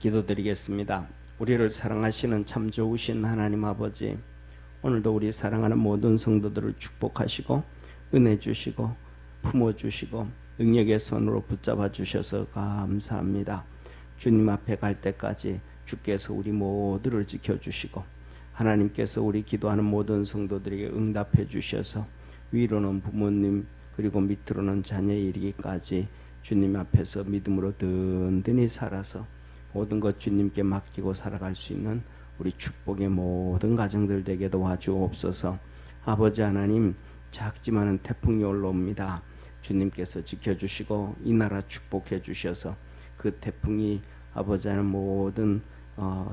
기도드리겠습니다. 우리를 사랑하시는 참 좋으신 하나님 아버지, 오늘도 우리 사랑하는 모든 성도들을 축복하시고 은혜 주시고 품어주시고 능력의 손으로 붙잡아 주셔서 감사합니다. 주님 앞에 갈 때까지 주께서 우리 모두를 지켜주시고 하나님께서 우리 기도하는 모든 성도들에게 응답해 주셔서 위로는 부모님 그리고 밑으로는 자녀에 이르기까지 주님 앞에서 믿음으로 든든히 살아서 모든 것 주님께 맡기고 살아갈 수 있는 우리 축복의 모든 가정들 되게 도와주옵소서. 아버지 하나님, 작지만은 태풍이 올라옵니다. 주님께서 지켜주시고 이 나라 축복해 주셔서 그 태풍이 아버지 하나님 모든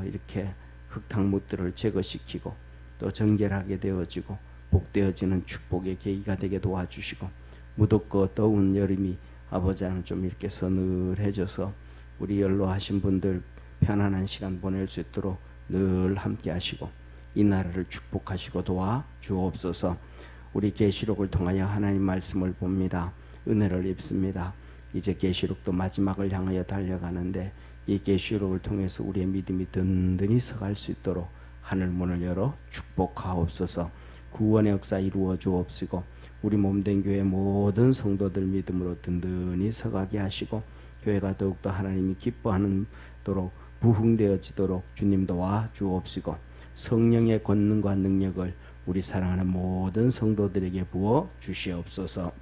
이렇게 흙탕물들을 제거시키고 또 정결하게 되어지고 복되어지는 축복의 계기가 되게 도와주시고 무덥고 더운 여름이 아버지 하나님 좀 이렇게 서늘해져서 우리 연로하신 분들 편안한 시간 보낼 수 있도록 늘 함께 하시고 이 나라를 축복하시고 도와주옵소서. 우리 계시록을 통하여 하나님 말씀을 봅니다. 은혜를 입습니다. 이제 계시록도 마지막을 향하여 달려가는데 이 계시록을 통해서 우리의 믿음이 든든히 서갈 수 있도록 하늘 문을 열어 축복하옵소서. 구원의 역사 이루어 주옵시고 우리 몸된 교회 모든 성도들 믿음으로 든든히 서가게 하시고 교회가 더욱더 하나님이 기뻐하는 도록 부흥되어지도록 주님 도와 주옵시고 성령의 권능과 능력을 우리 사랑하는 모든 성도들에게 부어 주시옵소서.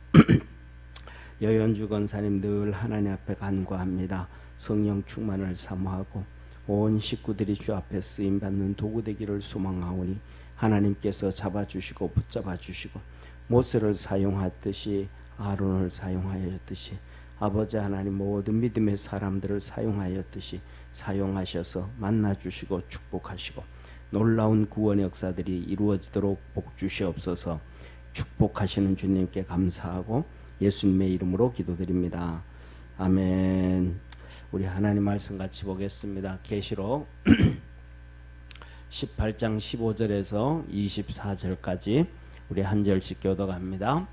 여연주 권사님 늘 하나님 앞에 간구합니다. 성령 충만을 사모하고 온 식구들이 주 앞에 쓰임받는 도구 되기를 소망하오니 하나님께서 잡아주시고 붙잡아주시고 모세를 사용하듯이 아론을 사용하였듯이 아버지 하나님 모든 믿음의 사람들을 사용하였듯이 사용하셔서 만나주시고 축복하시고 놀라운 구원의 역사들이 이루어지도록 복 주시옵소서. 축복하시는 주님께 감사하고 예수님의 이름으로 기도드립니다. 아멘. 우리 하나님 말씀 같이 보겠습니다. 계시록 18장 15절에서 24절까지 우리 한 절씩 교독합니다.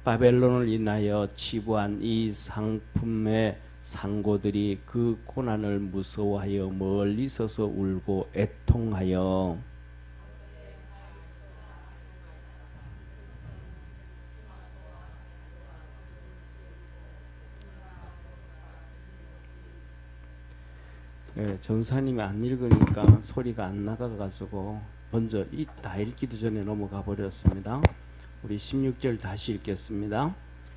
바벨론을 인하여 치부한 이 상품의 상고들이 그 고난을 무서워하여 멀리 서서 울고 애통하여 전사님이 안 읽으니까 소리가 안 나가가지고 먼저 다 읽기도 전에 넘어가 버렸습니다. 우리 16절 다시 읽겠습니다.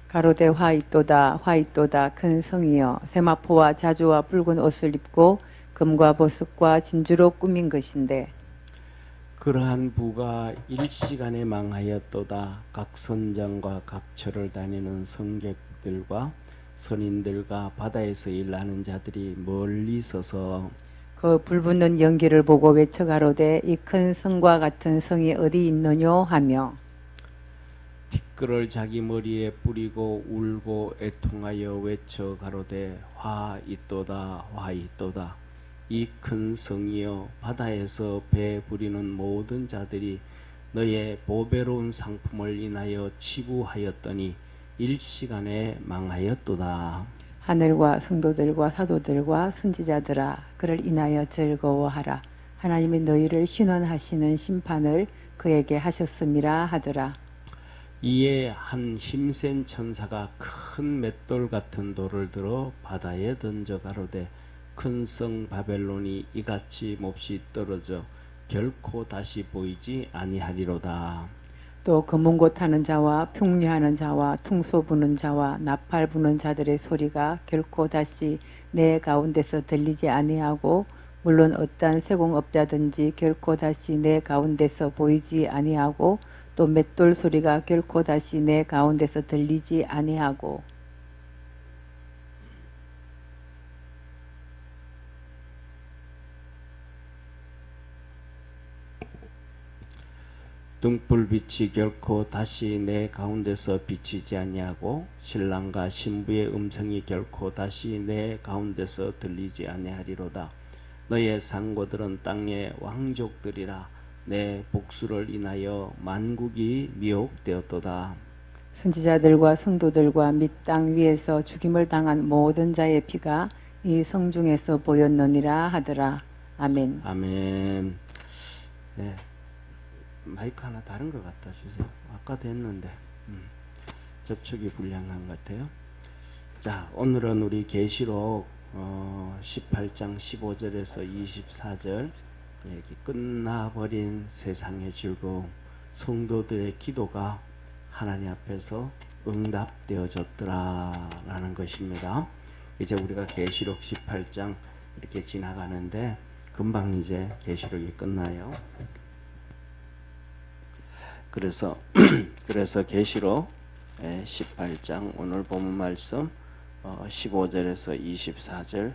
가로되 화있도다 화있도다 큰 성이여 세마포와 자주와 붉은 옷을 입고 금과 보석과 진주로 꾸민 것인데 그러한 부가 일시간에 망하였도다. 각 선장과 각 처를 다니는 성객들과 선인들과 바다에서 일하는 자들이 멀리 서서 그 불붙는 연기를 보고 외쳐 가로되 이 큰 성과 같은 성이 어디 있느뇨 하며 티끌을 자기 머리에 뿌리고 울고 애통하여 외쳐 가로되 화 있도다 화 있도다. 이 큰 성이여 바다에서 배 부리는 모든 자들이 너의 보배로운 상품을 인하여 치부하였더니 일시간에 망하였도다. 하늘과 성도들과 사도들과 선지자들아 그를 인하여 즐거워하라. 하나님이 너희를 신원하시는 심판을 그에게 하셨음이라 하더라. 이에 한 힘센 천사가 큰 맷돌 같은 돌을 들어 바다에 던져 가로되 큰 성 바벨론이 이같이 몹시 떨어져 결코 다시 보이지 아니하리로다. 또 금은고 타는 자와 풍류하는 자와 퉁소 부는 자와 나팔 부는 자들의 소리가 결코 다시 내 가운데서 들리지 아니하고 물론 어떠한 세공업자든지 결코 다시 내 가운데서 보이지 아니하고 또 맷돌 소리가 결코 다시 내 가운데서 들리지 아니하고 등불빛이 결코 다시 내 가운데서 비치지 아니하고 신랑과 신부의 음성이 결코 다시 내 가운데서 들리지 아니하리로다. 너의 상고들은 땅의 왕족들이라. 내 복수를 인하여 만국이 미혹되었도다. 선지자들과 성도들과 및 땅 위에서 죽임을 당한 모든 자의 피가 이 성중에서 보였느니라 하더라. 아멘. 아멘. 네, 마이크 하나 다른 거 갖다 주세요. 아까도 했는데 접촉이 불량한 것 같아요. 자, 오늘은 우리 계시록 18장 15절에서 24절 이렇게 끝나버린 세상의 즐거움, 성도들의 기도가 하나님 앞에서 응답되어졌더라라는 것입니다. 이제 우리가 계시록 18장 이렇게 지나가는데 금방 이제 계시록이 끝나요. 그래서 계시록 18장 오늘 본문 말씀 15절에서 24절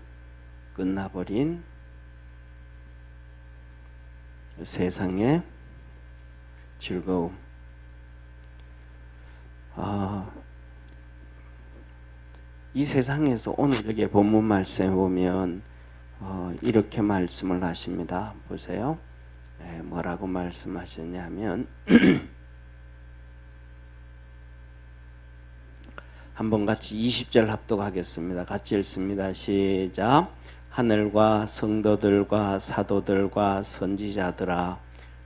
끝나버린 세상의 즐거움. 이 세상에서 오늘 여기 본문 말씀에 보면 이렇게 말씀을 하십니다. 보세요. 뭐라고 말씀하셨냐면 한번 같이 20절 합독하겠습니다. 같이 읽습니다. 시작. 하늘과 성도들과 사도들과 선지자들아,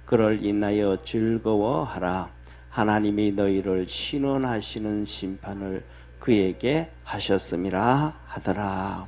그를 인하여 즐거워하라. 하나님이 너희를 신원하시는 심판을 그에게 하셨음이라 하더라.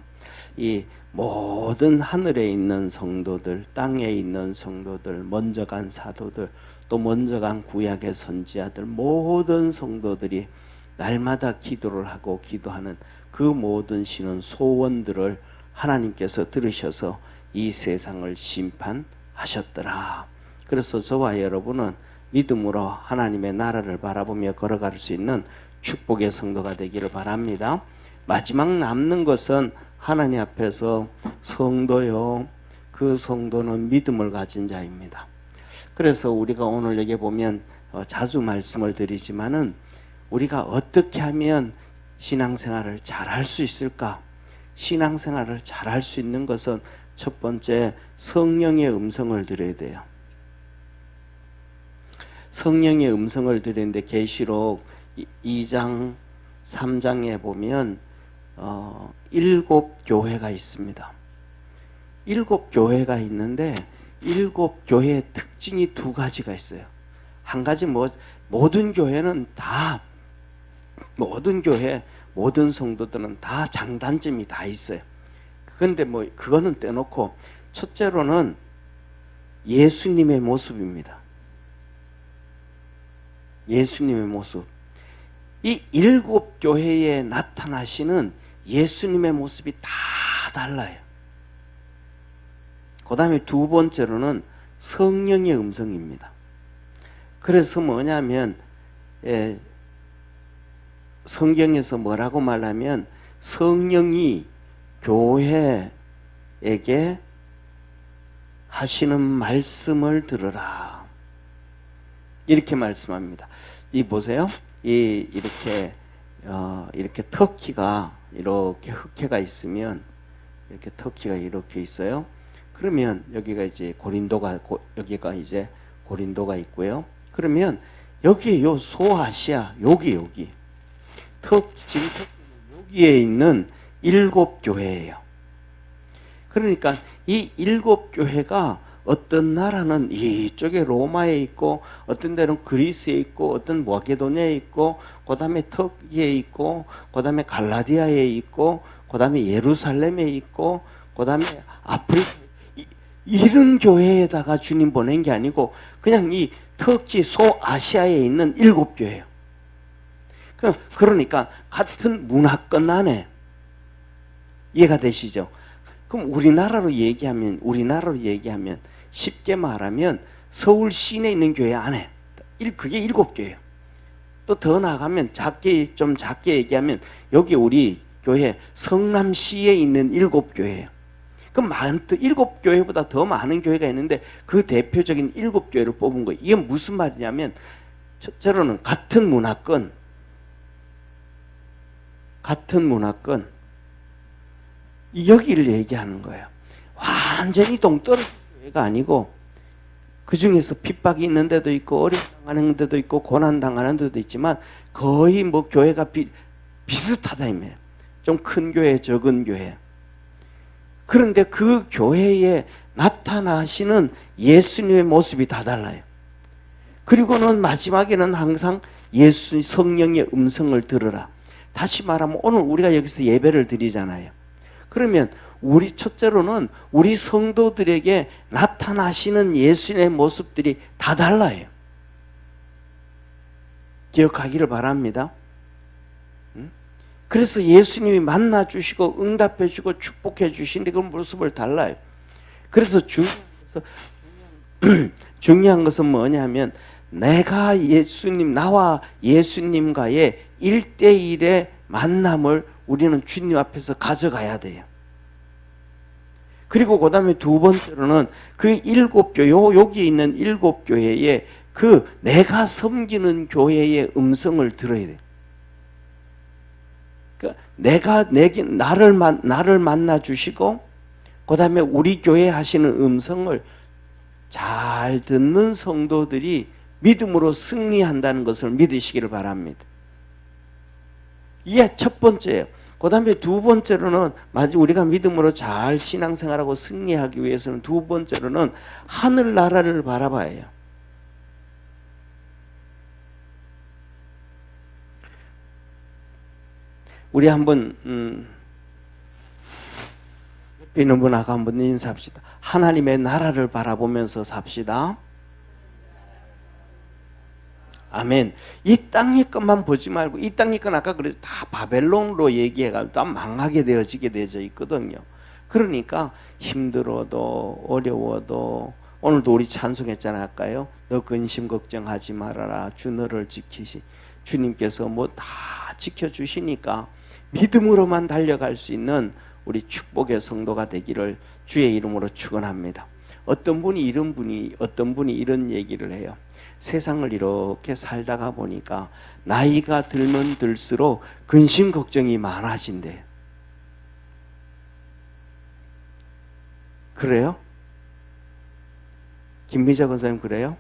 이 모든 하늘에 있는 성도들, 땅에 있는 성도들, 먼저 간 사도들, 또 먼저 간 구약의 선지자들, 모든 성도들이 날마다 기도를 하고 기도하는 그 모든 신은 소원들을 하나님께서 들으셔서 이 세상을 심판하셨더라. 그래서 저와 여러분은 믿음으로 하나님의 나라를 바라보며 걸어갈 수 있는 축복의 성도가 되기를 바랍니다. 마지막 남는 것은 하나님 앞에서 성도요, 그 성도는 믿음을 가진 자입니다. 그래서 우리가 오늘 여기 보면 자주 말씀을 드리지만은 우리가 어떻게 하면 신앙생활을 잘할 수 있을까? 신앙생활을 잘할 수 있는 것은 첫 번째 성령의 음성을 들어야 돼요. 성령의 음성을 들으는데 계시록 2장 3장에 보면 7교회가 있습니다. 7교회가 있는데 7교회의 특징이 두 가지가 있어요. 한 가지 모든 교회는 다 모든 교회 모든 성도들은 다 장단점이 다 있어요. 그런데 그거는 떼놓고 첫째로는 예수님의 모습입니다. 예수님의 모습. 이 7교회에 나타나시는 예수님의 모습이 다 달라요. 그 다음에 두 번째로는 성령의 음성입니다. 그래서 뭐냐면 성경에서 뭐라고 말하면 성령이 교회에게 하시는 말씀을 들으라. 이렇게 말씀합니다. 이 보세요. 이렇게 터키가 이렇게 흑해가 있으면 이렇게 터키가 이렇게 있어요. 그러면 여기가 이제 여기가 이제 고린도가 있고요. 그러면 여기 요 소아시아 여기 지금 여기에 있는 7교회예요. 그러니까 이 7교회가 어떤 나라는 이쪽에 로마에 있고 어떤 데는 그리스에 있고 어떤 마게도냐에 있고 그 다음에 터키에 있고 그 다음에 갈라디아에 있고 그 다음에 예루살렘에 있고 그 다음에 아프리카 이런 교회에다가 주님 보낸 게 아니고 그냥 이 터키 소아시아에 있는 7교회예요. 그러니까 같은 문화권 안에 이해가 되시죠? 그럼 우리나라로 얘기하면 쉽게 말하면 서울 시내에 있는 교회 안에 그게 7교회예요. 또 더 나가면 좀 작게 얘기하면 여기 우리 교회 성남시에 있는 7교회예요. 그럼 7교회보다 더 많은 교회가 있는데 그 대표적인 7교회를 뽑은 거예요. 이게 무슨 말이냐면 첫째로는 같은 문화권 여기를 얘기하는 거예요. 완전히 동떨어진 교회가 아니고 그 중에서 핍박이 있는 데도 있고 어려움당하는 데도 있고 고난당하는 데도 있지만 거의 교회가 비슷하다 이거예요. 좀 큰 교회, 적은 교회. 그런데 그 교회에 나타나시는 예수님의 모습이 다 달라요. 그리고는 마지막에는 항상 예수 성령의 음성을 들으라. 다시 말하면 오늘 우리가 여기서 예배를 드리잖아요. 그러면 우리 첫째로는 우리 성도들에게 나타나시는 예수님의 모습들이 다 달라요. 기억하기를 바랍니다. 그래서 예수님이 만나주시고 응답해주고 축복해주시는데 그 모습을 달라요. 그래서 중요한 것은 뭐냐면 내가 나와 예수님과의 1대1의 만남을 우리는 주님 앞에서 가져가야 돼요. 그리고 그 다음에 두 번째로는 그 7교회, 여기 있는 7교회에 그 내가 섬기는 교회의 음성을 들어야 돼요. 그러니까 나를 만나 주시고 그 다음에 우리 교회 하시는 음성을 잘 듣는 성도들이 믿음으로 승리한다는 것을 믿으시기를 바랍니다. 이게 첫 번째예요. 그 다음에 두 번째로는 우리가 믿음으로 잘 신앙생활하고 승리하기 위해서는 두 번째로는 하늘나라를 바라봐야 해요. 우리 한번 옆에 있는 분하고 한번 인사합시다. 하나님의 나라를 바라보면서 삽시다. 아멘. 이 땅의 것만 보지 말고, 이 땅의 건 아까 그래서 다 바벨론으로 얘기해가지고 다 망하게 되어지게 되어 있거든요. 그러니까 힘들어도 어려워도, 오늘도 우리 찬송했잖아요. 아까요. 너 근심 걱정하지 말아라. 주 너를 지키시. 주님께서 뭐 다 지켜주시니까 믿음으로만 달려갈 수 있는 우리 축복의 성도가 되기를 주의 이름으로 축원합니다. 어떤 분이 이런 얘기를 해요. 세상을 이렇게 살다가 보니까 나이가 들면 들수록 근심 걱정이 많아진대요. 그래요? 김미자 권사님 그래요?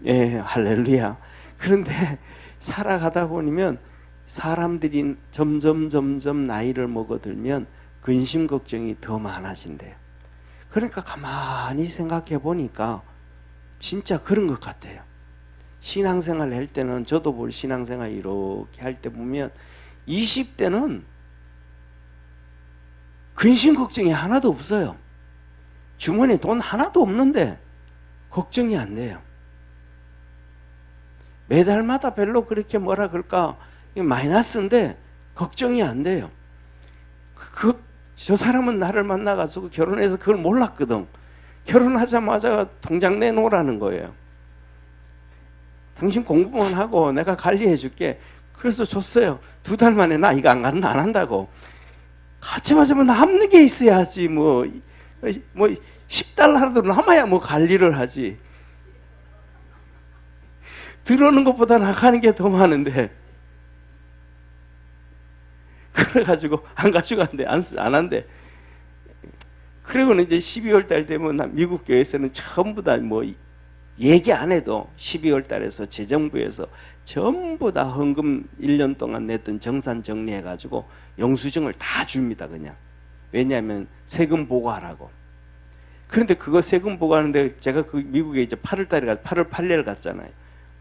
예, 할렐루야. 그런데 살아가다 보면 사람들이 점점 나이를 먹어들면 근심 걱정이 더 많아진대요. 그러니까 가만히 생각해 보니까 진짜 그런 것 같아요. 신앙생활 할 때는, 저도 신앙생활 이렇게 할 때 보면 20대는 근심 걱정이 하나도 없어요. 주머니에 돈 하나도 없는데 걱정이 안 돼요. 매달마다 별로 그렇게 뭐라 그럴까 마이너스인데 걱정이 안 돼요. 저 사람은 나를 만나가지고 결혼해서 그걸 몰랐거든. 결혼하자마자 통장 내놓으라는 거예요. 당신 공부만 하고 내가 관리해 줄게. 그래서 줬어요. 2달 만에 나 이거 안 한다고. 하자마자 남는 게 있어야지. 뭐 10달러라도 남아야 뭐 관리를 하지. 들어오는 것보다 나가는 게 더 많은데. 그래가지고 안 가져간대. 안 한대. 그리고는 이제 12월 달 되면 미국 교회에서는 전부 다 뭐 얘기 안 해도 12월 달에서 재정부에서 전부 다 헌금 1년 동안 냈던 정산 정리해가지고 영수증을 다 줍니다. 그냥. 왜냐하면 세금 보고하라고. 그런데 그거 세금 보고하는데 제가 그 미국에 이제 8월 8일 갔잖아요.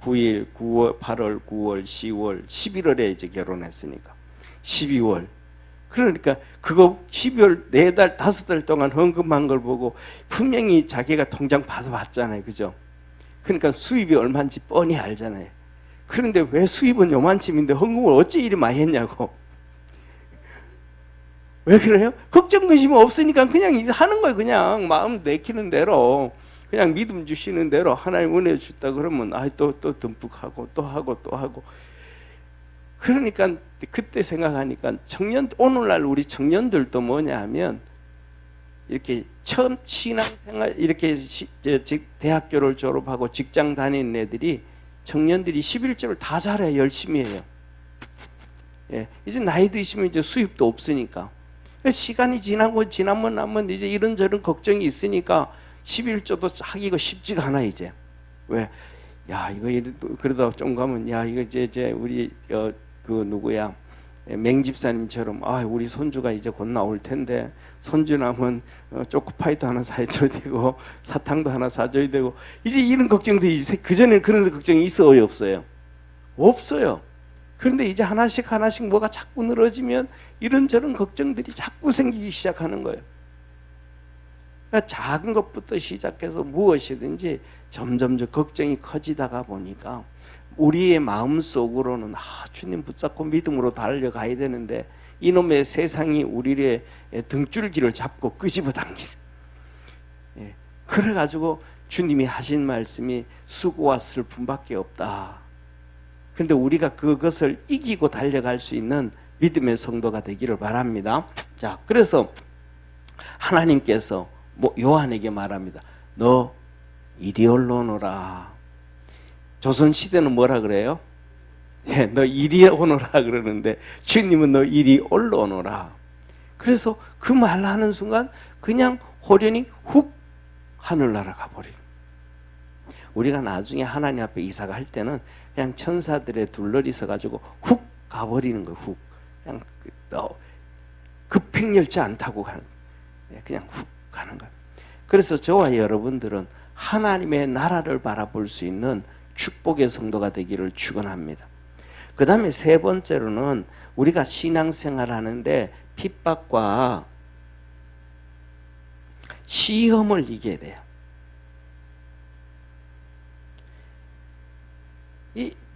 9일, 9월, 8월, 9월, 10월, 11월에 이제 결혼했으니까 12월. 그러니까 그거 12월 4달, 5달 동안 헌금한 걸 보고 분명히 자기가 통장 받아봤잖아요. 그죠? 그러니까 수입이 얼마인지 뻔히 알잖아요. 그런데 왜 수입은 요만큼인데 헌금을 어찌 이리 많이 했냐고. 왜 그래요? 걱정 근심 없으니까 그냥 이제 하는 거예요. 그냥 마음 내키는 대로. 그냥 믿음 주시는 대로 하나님 은혜 주다 그러면 또 듬뿍하고 또 하고 그러니까 그때 생각하니까 오늘날 우리 청년들도 뭐냐 하면 이렇게 처음 신앙생활 이렇게 대학교를 졸업하고 직장 다니는 애들이 청년들이 11조를 다 잘해요. 열심히 해요. 예, 이제 나이 드시면 이제 수입도 없으니까 시간이 지나면 이제 이런저런 걱정이 있으니까 11조도 하기가 쉽지가 않아 이제. 왜? 야 이거 그러다 좀 가면 야 이거 이제 우리 그 누구야 맹집사님처럼 우리 손주가 이제 곧 나올 텐데 손주 나면 초코파이도 하나 사줘야 되고 사탕도 하나 사줘야 되고 이제 이런 걱정도 이제 그전에는 그런 걱정이 있어요 없어요? 없어요. 그런데 이제 하나씩 뭐가 자꾸 늘어지면 이런저런 걱정들이 자꾸 생기기 시작하는 거예요. 그러니까 작은 것부터 시작해서 무엇이든지 점점 걱정이 커지다가 보니까 우리의 마음속으로는 주님 붙잡고 믿음으로 달려가야 되는데 이놈의 세상이 우리의 등줄기를 잡고 끄집어 당기는. 그래가지고 주님이 하신 말씀이 수고와 슬픔밖에 없다. 그런데 우리가 그것을 이기고 달려갈 수 있는 믿음의 성도가 되기를 바랍니다. 자, 그래서 하나님께서 요한에게 말합니다. 너 이리 올라오너라. 조선시대는 뭐라 그래요? 너 이리 오너라 그러는데 주님은 너 이리 올라오너라. 그래서 그 말 하는 순간 그냥 호련히 훅 하늘 날아가 버리는. 우리가 나중에 하나님 앞에 이사가 할 때는 그냥 천사들의 둘러리 서가지고 훅 가버리는 거예요. 훅. 그냥 급행열차 안 타고 가는 거예요. 그냥 훅 가는 거예요. 그래서 저와 여러분들은 하나님의 나라를 바라볼 수 있는 축복의 성도가 되기를 축원합니다. 그 다음에 세 번째로는 우리가 신앙생활 하는데 핍박과 시험을 이겨야 돼요.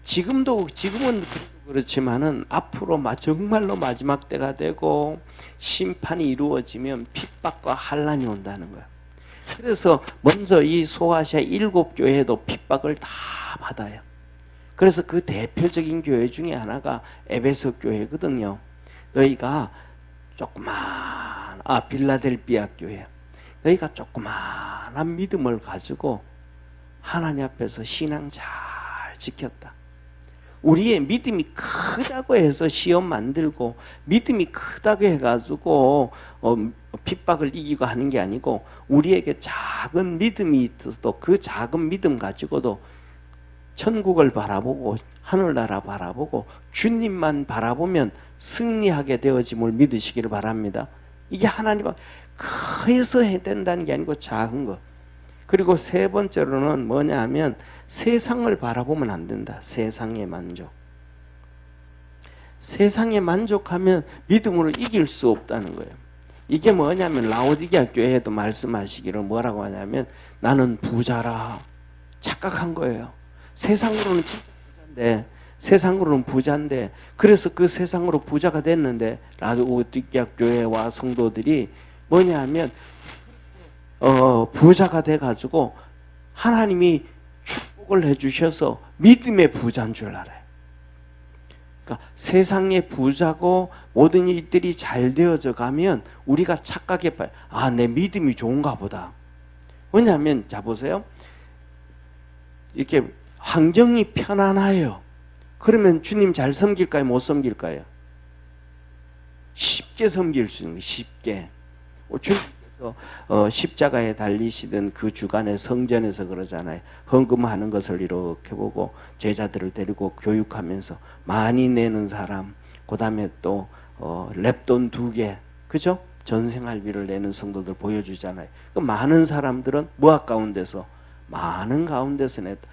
지금은 그렇지만은 앞으로 정말로 마지막 때가 되고 심판이 이루어지면 핍박과 환난이 온다는 거예요. 그래서 먼저 이 소아시아 7교회도 핍박을 다 받아요. 그래서 그 대표적인 교회 중에 하나가 에베소 교회거든요. 너희가 빌라델비아 교회. 너희가 조그마한 믿음을 가지고 하나님 앞에서 신앙 잘 지켰다. 우리의 믿음이 크다고 해서 시험 만들고 믿음이 크다고 해가지고 핍박을 이기고 하는 게 아니고 우리에게 작은 믿음이 있어도 그 작은 믿음 가지고도 천국을 바라보고 하늘나라 바라보고 주님만 바라보면 승리하게 되어짐을 믿으시기를 바랍니다. 이게 하나님과 커서 해야 된다는 게 아니고 작은 거. 그리고 세 번째로는 뭐냐 하면 세상을 바라보면 안 된다. 세상의 만족. 세상에 만족하면 믿음으로 이길 수 없다는 거예요. 이게 뭐냐면 라오디게아 교회에도 말씀하시기를 뭐라고 하냐면 나는 부자라 착각한 거예요. 세상으로는 진짜 부자인데 그래서 그 세상으로 부자가 됐는데 라오디게아 교회와 성도들이 뭐냐 하면 부자가 돼가지고 하나님이 축복을 해주셔서 믿음의 부자인 줄 알아요. 그러니까 세상의 부자고 모든 일들이 잘 되어져 가면 우리가 착각해 봐요. 내 믿음이 좋은가 보다. 왜냐하면 자 보세요. 이렇게 환경이 편안해요. 그러면 주님 잘 섬길까요? 못 섬길까요? 쉽게 섬길 수 있는 거예요. 쉽게. 주님께서 십자가에 달리시던 그 주간에 성전에서 그러잖아요. 헌금하는 것을 이렇게 보고 제자들을 데리고 교육하면서 많이 내는 사람, 그 다음에 또 랩돈 2개, 그죠? 전생활비를 내는 성도들 보여주잖아요. 그 많은 사람들은 무학 가운데서 많은 가운데서 냈다.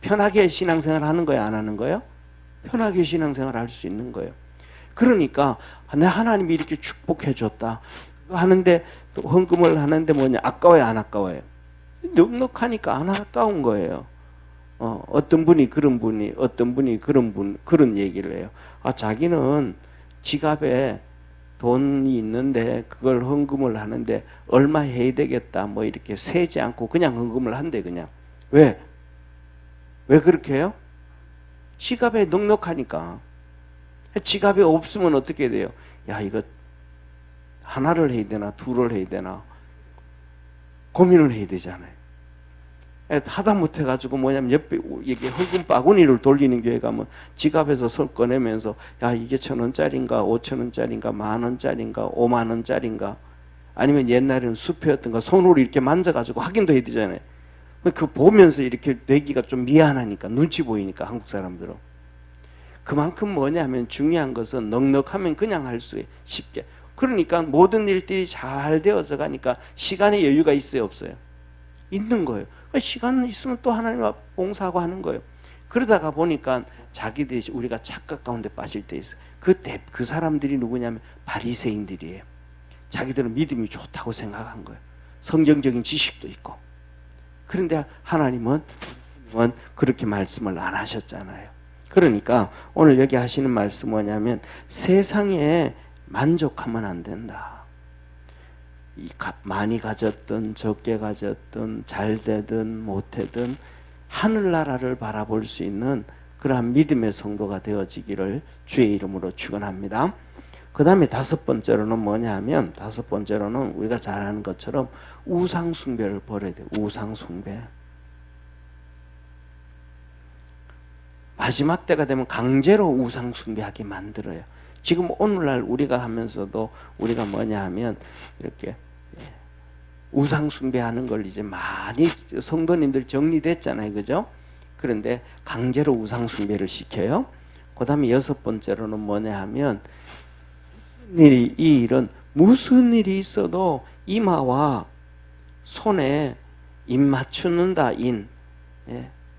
편하게 신앙생활 하는 거예요? 안 하는 거예요? 편하게 신앙생활 할 수 있는 거예요. 그러니까 내 하나님이 이렇게 축복해 줬다 하는데 또 헌금을 하는데 뭐냐 아까워요 안 아까워요? 넉넉하니까 안 아까운 거예요. 어떤 분이 그런 얘기를 해요. 자기는 지갑에 돈이 있는데 그걸 헌금을 하는데 얼마 해야 되겠다 뭐 이렇게 세지 않고 그냥 헌금을 한대. 그냥 왜 그렇게 해요? 지갑에 넉넉하니까. 지갑에 없으면 어떻게 돼요? 이거 하나를 해야 되나 둘을 해야 되나 고민을 해야 되잖아요. 하다못해 가지고 뭐냐면 옆에 이게 헌금 바구니를 돌리는 교회 가면 지갑에서 손 꺼내면서 이게 1,000원짜리인가 5,000원짜리인가 10,000원짜리인가 50,000원짜리인가 아니면 옛날에는 수표였던가 손으로 이렇게 만져가지고 확인도 해야 되잖아요. 그 보면서 이렇게 내기가 좀 미안하니까 눈치 보이니까 한국 사람들은. 그만큼 뭐냐면 중요한 것은 넉넉하면 그냥 할 수 쉽게. 그러니까 모든 일들이 잘 되어져 가니까 시간의 여유가 있어요, 없어요? 있는 거예요. 시간 있으면 또 하나님 앞 봉사하고 하는 거예요. 그러다가 보니까 자기들이 우리가 착각 가운데 빠질 때 있어요. 그 사람들이 누구냐면 바리새인들이에요. 자기들은 믿음이 좋다고 생각한 거예요. 성경적인 지식도 있고. 그런데 하나님은 그렇게 말씀을 안 하셨잖아요. 그러니까 오늘 여기 하시는 말씀 뭐냐면 세상에 만족하면 안 된다. 많이 가졌든 적게 가졌든 잘 되든 못되든 하늘나라를 바라볼 수 있는 그러한 믿음의 성도가 되어지기를 주의 이름으로 축원합니다. 그 다음에 다섯 번째로는 뭐냐 하면 우리가 잘 아는 것처럼 우상숭배를 버려야 돼요. 우상숭배. 마지막 때가 되면 강제로 우상숭배하게 만들어요. 지금 오늘날 우리가 하면서도 우리가 뭐냐 하면 이렇게 우상숭배하는 걸 이제 많이 성도님들 정리됐잖아요. 그죠? 그런데 강제로 우상숭배를 시켜요. 그 다음에 여섯 번째로는 뭐냐 하면 이 일은 무슨 일이 있어도 이마와 손에 입 맞추는다.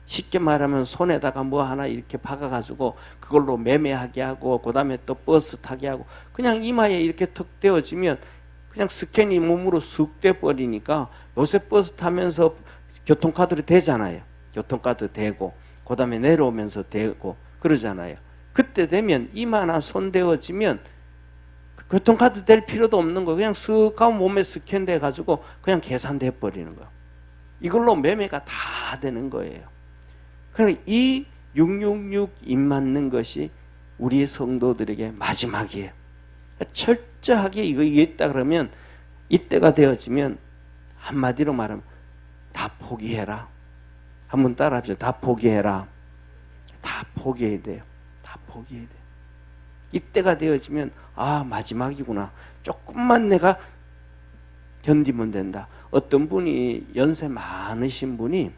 쉽게 말하면 손에다가 뭐 하나 이렇게 박아가지고 그걸로 매매하게 하고 그 다음에 또 버스 타게 하고 그냥 이마에 이렇게 턱 대어지면 그냥 스캔이 몸으로 쑥 돼버리니까 요새 버스 타면서 교통카드로 대잖아요. 교통카드 대고 그 다음에 내려오면서 대고 그러잖아요. 그때 되면 이마나 손 대어지면 교통카드 댈 필요도 없는 거예요. 그냥 쓱 가면 몸에 스캔 돼가지고 그냥 계산돼 버리는 거예요. 이걸로 매매가 다 되는 거예요. 그러니까 이 666 입 맞는 것이 우리 성도들에게 마지막이에요. 철저하게 이게 있다 그러면 이때가 되어지면 한마디로 말하면 다 포기해라. 한번 따라합시다. 다 포기해라. 다 포기해야 돼요. 다 포기해야 돼요. 이때가 되어지면 아 마지막이구나. 조금만 내가 견디면 된다. 어떤 분이 연세 많으신 분이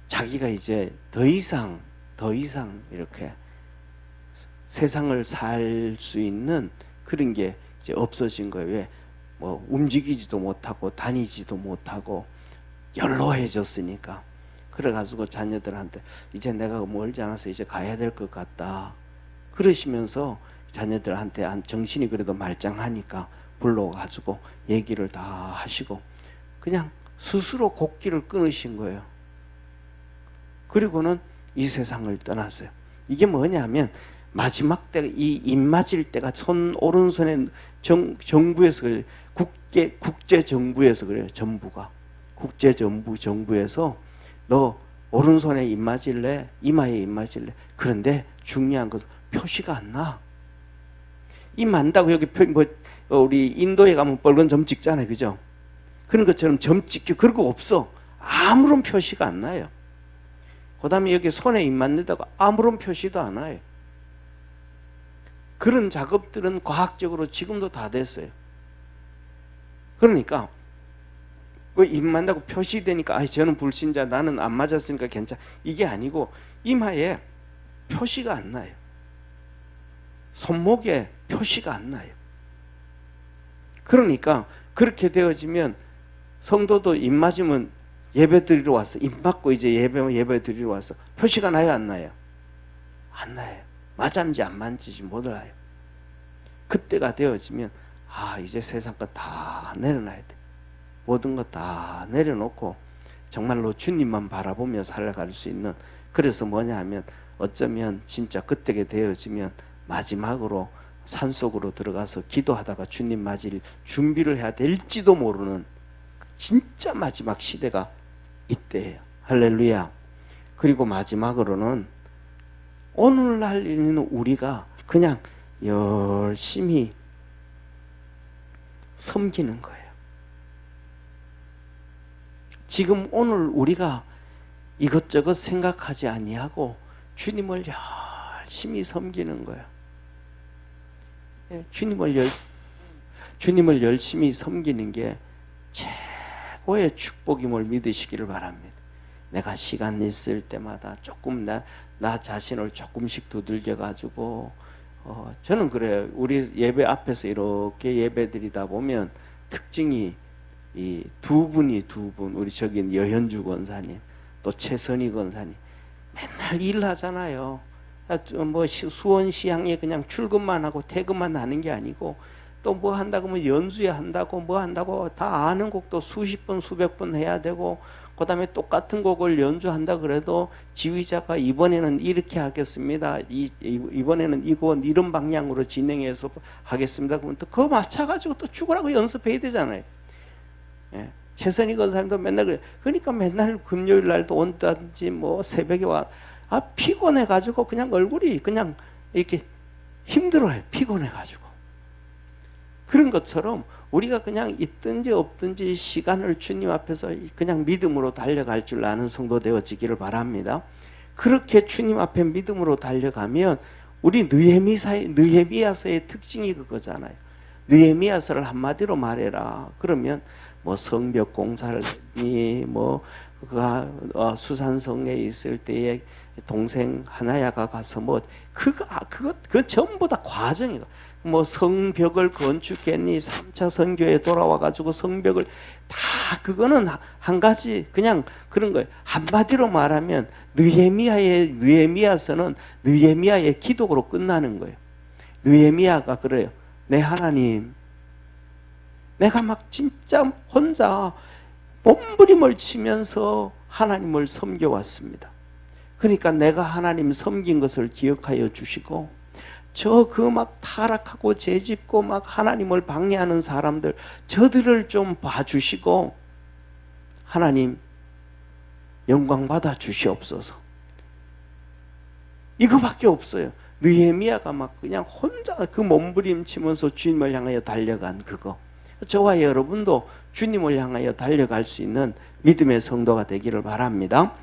자기가 이제 더 이상 이렇게 세상을 살 수 있는 그런 게 이제 없어진 거예요. 왜? 뭐 움직이지도 못하고 다니지도 못하고 연로해졌으니까. 그래가지고 자녀들한테 이제 내가 멀지 않아서 이제 가야 될 것 같다. 그러시면서 자녀들한테 정신이 그래도 말짱하니까 불러가지고 얘기를 다 하시고 그냥 스스로 곡기를 끊으신 거예요. 그리고는 이 세상을 떠났어요. 이게 뭐냐면 마지막 때가 이 입 맞을 때가 오른손에 정부에서 그래요. 국제 정부에서 그래요. 정부가 국제 정부에서 너 오른손에 입 맞을래? 이마에 입 맞을래? 그런데 중요한 것은 표시가 안 나. 입 만다고 여기 우리 인도에 가면 빨간 점 찍잖아요. 그죠? 그런 것처럼 점 찍기 그런 거 없어. 아무런 표시가 안 나요. 그 다음에 여기 손에 입 맞는다고 아무런 표시도 안 나요. 그런 작업들은 과학적으로 지금도 다 됐어요. 그러니까 입 맞는다고 표시되니까 저는 불신자 나는 안 맞았으니까 괜찮아. 이게 아니고 이마에 표시가 안 나요. 손목에 표시가 안 나요. 그러니까 그렇게 되어지면 성도도 입 맞으면 예배 드리러 왔어. 입 맞고 이제 예배 드리러 왔어. 표시가 나요, 안 나요? 안 나요. 맞았는지 안 맞는지 몰라요. 그때가 되어지면 이제 세상 것 다 내려놔야 돼. 모든 것 다 내려놓고 정말로 주님만 바라보며 살아갈 수 있는. 그래서 뭐냐 하면 어쩌면 진짜 그때가 되어지면 마지막으로 산속으로 들어가서 기도하다가 주님 맞을 준비를 해야 될지도 모르는 진짜 마지막 시대가 이때예요. 할렐루야. 그리고 마지막으로는 오늘날 있는 우리가 그냥 열심히 섬기는 거예요. 지금 오늘 우리가 이것저것 생각하지 아니하고 주님을 열심히 섬기는 거예요. 주님을 열심히 섬기는 게 최고의 축복임을 믿으시기를 바랍니다. 내가 시간 있을 때마다 조금 나 자신을 조금씩 두들겨 가지고 저는 그래요. 우리 예배 앞에서 이렇게 예배 드리다 보면 특징이 이 두 분, 우리 저기 여현주 권사님, 또 최선희 권사님 맨날 일하잖아요. 뭐 수원 시향에 그냥 출근만 하고 퇴근만 하는 게 아니고 또 뭐 한다고 뭐 연주회 한다고 뭐 한다고 다 아는 곡도 수십 번 수백 번 해야 되고, 그 다음에 똑같은 곡을 연주한다 그래도 지휘자가 이번에는 이렇게 하겠습니다, 이번에는 이거 이런 방향으로 진행해서 하겠습니다 그러면 또 그거 맞춰가지고 또 죽으라고 연습해야 되잖아요. 예. 최선희 권사님도 맨날 그래. 그러니까 맨날 금요일 날도 온다든지 뭐 새벽에 와 피곤해가지고 그냥 얼굴이 그냥 이렇게 힘들어요. 피곤해가지고. 그런 것처럼 우리가 그냥 있든지 없든지 시간을 주님 앞에서 그냥 믿음으로 달려갈 줄 아는 성도 되어지기를 바랍니다. 그렇게 주님 앞에 믿음으로 달려가면 우리 느헤미야서의 특징이 그거잖아요. 느헤미야서를 한마디로 말해라. 그러면 뭐 성벽 공사를 했니, 뭐 그가 수산성에 있을 때에 동생 하나야가 가서 뭐 그거 전부 다 과정이다. 뭐 성벽을 건축했니, 3차 선교에 돌아와 가지고 성벽을 다, 그거는 한 가지 그냥 그런 거예요. 한마디로 말하면 느헤미야서는 느헤미야의 기도로 끝나는 거예요. 느헤미야가 그래요. 내 하나님, 내가 막 진짜 혼자 몸부림을 치면서 하나님을 섬겨왔습니다. 그러니까 내가 하나님 섬긴 것을 기억하여 주시고, 저 그 막 타락하고 죄짓고 막 하나님을 방해하는 사람들, 저들을 좀 봐주시고 하나님 영광 받아 주시옵소서. 이거밖에 없어요. 느헤미야가 막 그냥 혼자 그 몸부림치면서 주님을 향하여 달려간 그거. 저와 여러분도 주님을 향하여 달려갈 수 있는 믿음의 성도가 되기를 바랍니다.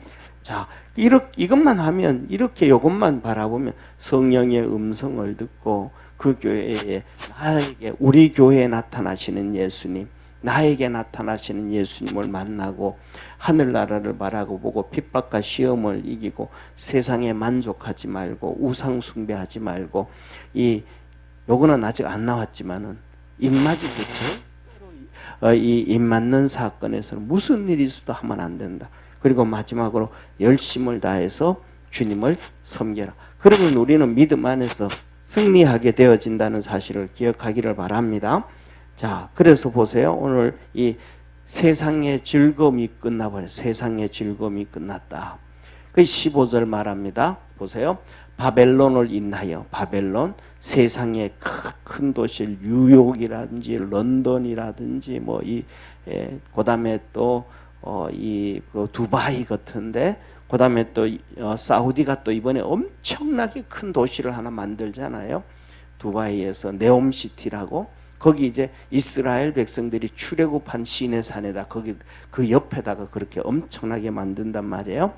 자, 이것만 하면, 이렇게 이것만 바라보면 성령의 음성을 듣고 그 교회에, 나에게, 우리 교회에 나타나시는 예수님, 나에게 나타나시는 예수님을 만나고 하늘나라를 바라보고 핍박과 시험을 이기고 세상에 만족하지 말고 우상 숭배하지 말고, 요거는 아직 안 나왔지만은 입맞이 그쵸? 이 입맞는 사건에서는 무슨 일이 있어도 하면 안 된다. 그리고 마지막으로 열심을 다해서 주님을 섬겨라. 그러면 우리는 믿음 안에서 승리하게 되어진다는 사실을 기억하기를 바랍니다. 자, 그래서 보세요. 오늘 이 세상의 즐거움이 끝나버려. 세상의 즐거움이 끝났다. 그 15절 말합니다. 보세요. 바벨론을 인하여, 바벨론, 세상의 큰 도시, 뉴욕이라든지 런던이라든지 그 다음에 또 그 두바이 같은데, 그 다음에 또 사우디가 또 이번에 엄청나게 큰 도시를 하나 만들잖아요. 두바이에서 네옴시티라고. 거기 이제 이스라엘 백성들이 출애굽한 시내산에다, 거기 그 옆에다가 그렇게 엄청나게 만든단 말이에요.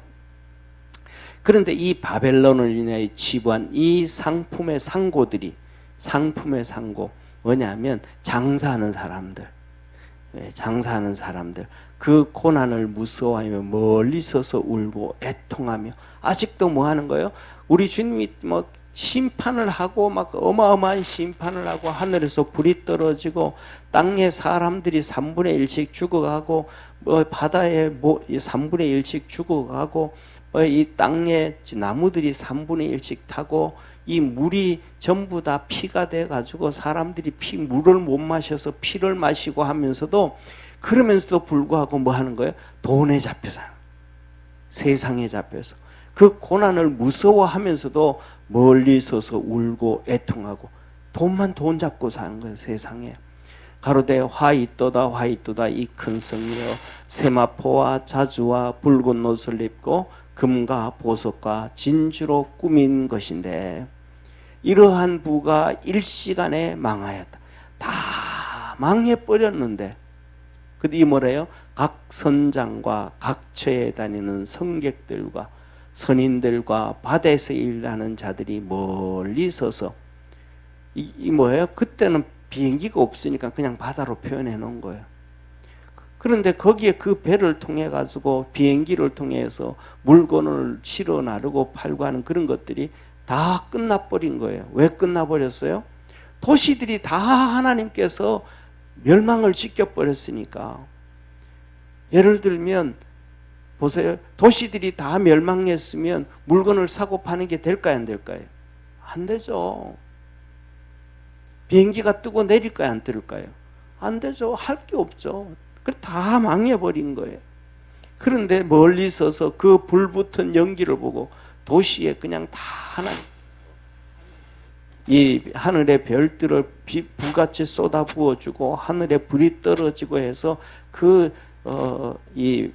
그런데 이 바벨론을 인하여 치부한 이 상품의 상고들이, 상품의 상고 뭐냐면 장사하는 사람들, 장사하는 사람들, 그 고난을 무서워하며 멀리 서서 울고 애통하며, 아직도 뭐 하는 거예요? 우리 주님이 뭐 심판을 하고 막 어마어마한 심판을 하고 하늘에서 불이 떨어지고 땅에 사람들이 3분의 1씩 죽어가고 바다에 3분의 1씩 죽어가고 이 땅에 나무들이 3분의 1씩 타고 이 물이 전부 다 피가 돼 가지고 사람들이 물을 못 마셔서 피를 마시고 하면서도, 그러면서도 불구하고 뭐 하는 거예요? 돈에 잡혀서, 세상에 잡혀서 그 고난을 무서워하면서도 멀리 서서 울고 애통하고 돈 잡고 사는 거예요. 세상에. 가로되 화 있도다 화 있도다 이 큰 성이여, 세마포와 자주와 붉은 옷을 입고 금과 보석과 진주로 꾸민 것인데, 이러한 부가 일시간에 망하였다. 다 망해버렸는데, 근데 이 뭐래요? 각 선장과 각 처에 다니는 성객들과 선인들과 바다에서 일하는 자들이 멀리 서서, 이 뭐예요? 그때는 비행기가 없으니까 그냥 바다로 표현해 놓은 거예요. 그런데 거기에 그 배를 통해 가지고 비행기를 통해서 물건을 실어 나르고 팔고 하는 그런 것들이 다 끝나버린 거예요. 왜 끝나버렸어요? 도시들이 다 하나님께서 멸망을 시켜버렸으니까. 예를 들면 보세요. 도시들이 다 멸망했으면 물건을 사고 파는 게 될까요, 안 될까요? 안 되죠. 비행기가 뜨고 내릴까요, 안 뜨릴까요? 안 되죠. 할 게 없죠. 다 망해버린 거예요. 그런데 멀리 서서 그 불붙은 연기를 보고 도시에 그냥 다 하나님, 이 하늘의 별들을 불같이 쏟아 부어주고 하늘에 불이 떨어지고 해서 이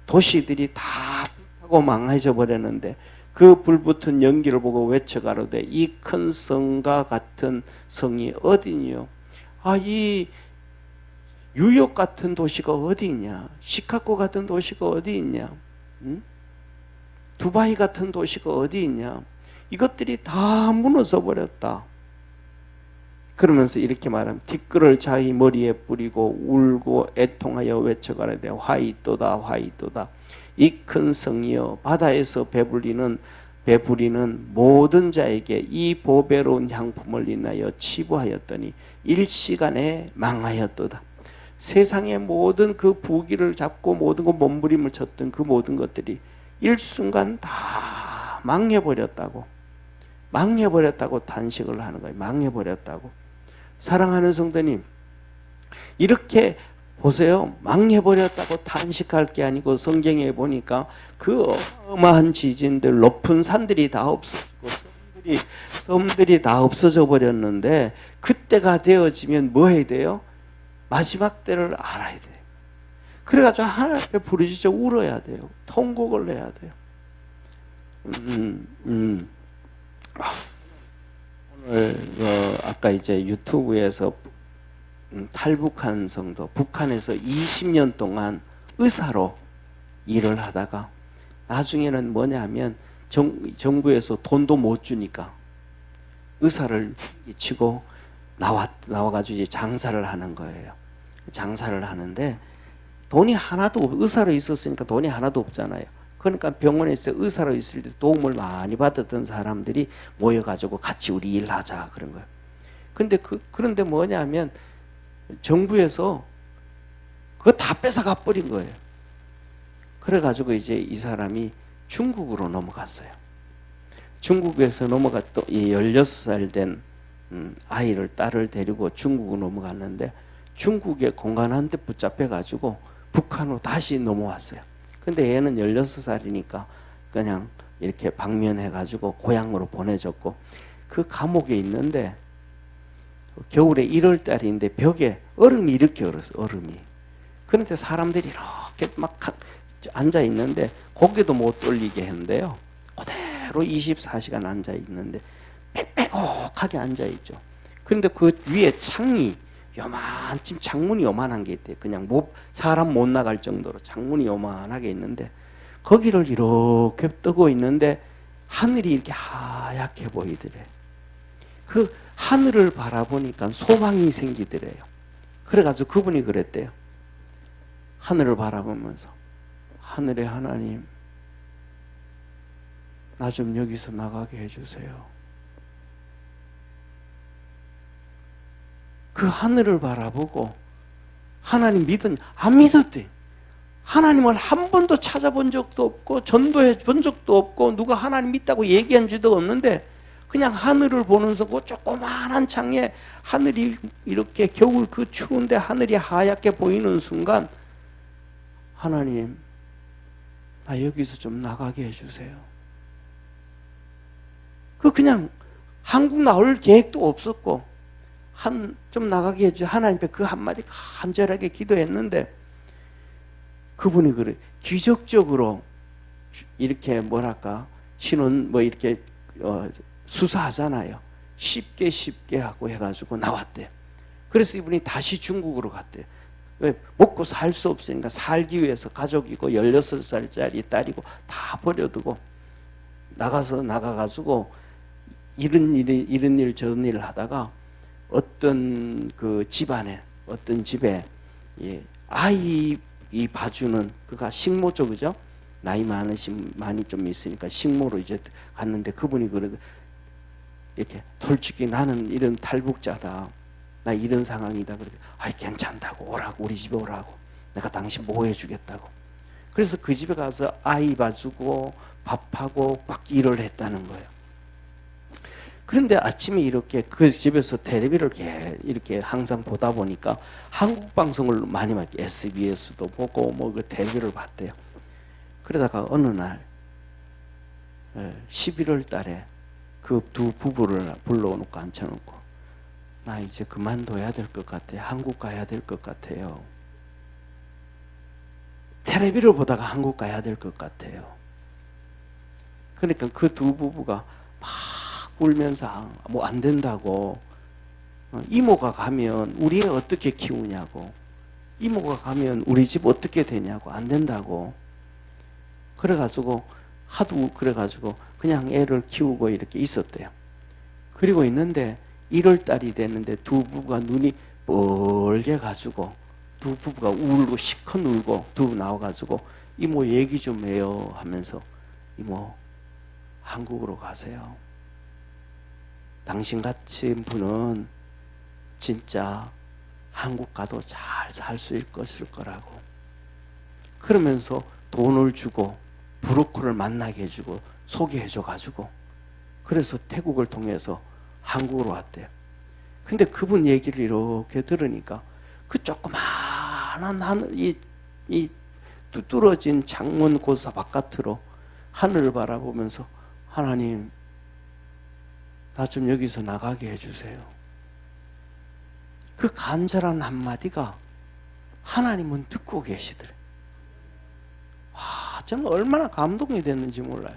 도시들이 다 불타고 망해져 버렸는데 그 불붙은 연기를 보고 외쳐가로되 이 큰 성과 같은 성이 어디니요? 이 뉴욕 같은 도시가 어디 있냐? 시카고 같은 도시가 어디 있냐? 응? 두바이 같은 도시가 어디 있냐? 이것들이 다 무너져 버렸다. 그러면서 이렇게 말하면 티끌을 자기 머리에 뿌리고 울고 애통하여 외쳐가라되 화이또다 화이또다. 이 큰 성이여 바다에서 배부리는 모든 자에게 이 보배로운 향품을 인하여 치부하였더니 일시간에 망하였도다. 세상의 모든 그 부귀를 잡고 모든 그 몸부림을 쳤던 그 모든 것들이 일순간 다 망해버렸다고 단식을 하는 거예요. 망해버렸다고. 사랑하는 성도님, 이렇게 보세요. 망해버렸다고 단식할 게 아니고 성경에 보니까 그 어마한 지진들, 높은 산들이 다 없어지고 섬들이 다 없어져 버렸는데 그때가 되어지면 뭐 해야 돼요? 마지막 때를 알아야 돼요. 그래가지고 하나님 앞에 부르짖어 울어야 돼요. 통곡을 해야 돼요. 오늘 아까 이제 유튜브에서 탈북한 성도, 북한에서 20년 동안 의사로 일을 하다가 나중에는 뭐냐면 정부에서 돈도 못 주니까 의사를 치고 나와가지고 이제 장사를 하는 거예요. 장사를 하는데 돈이 하나도 의사로 있었으니까 돈이 하나도 없잖아요. 그러니까 병원에서 의사로 있을 때 도움을 많이 받았던 사람들이 모여가지고 같이 우리 일하자 그런 거예요. 그런데 뭐냐면 정부에서 그거 다 뺏어가 버린 거예요. 그래가지고 이제 이 사람이 중국으로 넘어갔어요. 중국에서 넘어갔던 이 16살 된 딸을 데리고 중국으로 넘어갔는데 중국의 공간한테 붙잡혀가지고 북한으로 다시 넘어왔어요. 근데 얘는 16살이니까 그냥 이렇게 방면해가지고 고향으로 보내줬고 그 감옥에 있는데 겨울에 1월 달인데 벽에 얼음이 이렇게 얼었어. 얼음이. 그런데 사람들이 이렇게 막 앉아 있는데 고개도 못 돌리게 했는데요. 그대로 24시간 앉아 있는데 빽빽하게 앉아 있죠. 그런데 그 위에 창이 요만큼 창문이 요만한 게 있대요. 그냥 사람 못 나갈 정도로 창문이 요만하게 있는데 거기를 이렇게 뜨고 있는데 하늘이 이렇게 하얗게 보이더래. 그 하늘을 바라보니까 소망이 생기더래요. 그래가지고 그분이 그랬대요. 하늘을 바라보면서 하늘의 하나님, 나 좀 여기서 나가게 해주세요. 그 하늘을 바라보고 하나님 안 믿었대. 하나님을 한 번도 찾아본 적도 없고 전도해 본 적도 없고 누가 하나님 믿다고 얘기한 적도 없는데 그냥 하늘을 보면서 그 조그마한 창에 하늘이 이렇게 겨울 그 추운데 하늘이 하얗게 보이는 순간 하나님, 나 여기서 좀 나가게 해주세요. 그냥 한국 나올 계획도 없었고 좀 나가게 해주세요. 하나님 앞에 그 한마디 간절하게 기도했는데 그분이 그래 기적적으로 이렇게 뭐랄까 신혼 이렇게 수사하잖아요. 쉽게 하고 해가지고 나왔대요. 그래서 이분이 다시 중국으로 갔대요. 왜? 먹고 살 수 없으니까 살기 위해서 가족이고 16살짜리 딸이고 다 버려두고 나가가지고 이런 일 저런 일을 하다가 어떤 그 집안에 어떤 집에 아이 이 봐주는 그가 식모죠, 그죠? 나이 많이 좀 있으니까 식모로 이제 갔는데 그분이 그래도 이렇게 솔직히 나는 이런 탈북자다. 나 이런 상황이다. 그래. 아이 괜찮다고 오라고 우리 집에 오라고. 내가 당신 보호해주겠다고. 그래서 그 집에 가서 아이 봐주고 밥하고 막 일을 했다는 거예요. 그런데 아침에 이렇게 그 집에서 텔레비를 이렇게 항상 보다 보니까 한국 방송을 많이 봤 SBS도 보고 뭐 그 텔레비를 봤대요. 그러다가 어느 날 11월 달에 그 두 부부를 불러놓고 앉혀놓고 나 이제 그만둬야 될 것 같아요. 한국 가야 될 것 같아요. 텔레비를 보다가 한국 가야 될 것 같아요. 그러니까 그 두 부부가 막 울면서 뭐 안 된다고, 이모가 가면 우리 애 어떻게 키우냐고, 이모가 가면 우리 집 어떻게 되냐고, 안 된다고. 그래가지고 하도 그래가지고 그냥 애를 키우고 이렇게 있었대요. 그리고 있는데 1월 달이 됐는데 두 부부가 눈이 뻘게 가지고 두 부부가 울고 시컷 울고 두 나와가지고 이모 얘기 좀 해요 하면서 이모 한국으로 가세요. 당신 같은 분은 진짜 한국 가도 잘 살 수 있을 거라고. 그러면서 돈을 주고 브로커를 만나게 해주고 소개해줘가지고 그래서 태국을 통해서 한국으로 왔대요. 근데 그분 얘기를 이렇게 들으니까 그 조그마한 이 뚫어진 창문 고사 바깥으로 하늘을 바라보면서 하나님 나 좀 여기서 나가게 해주세요. 그 간절한 한마디가 하나님은 듣고 계시더래. 와, 저는 얼마나 감동이 됐는지 몰라요.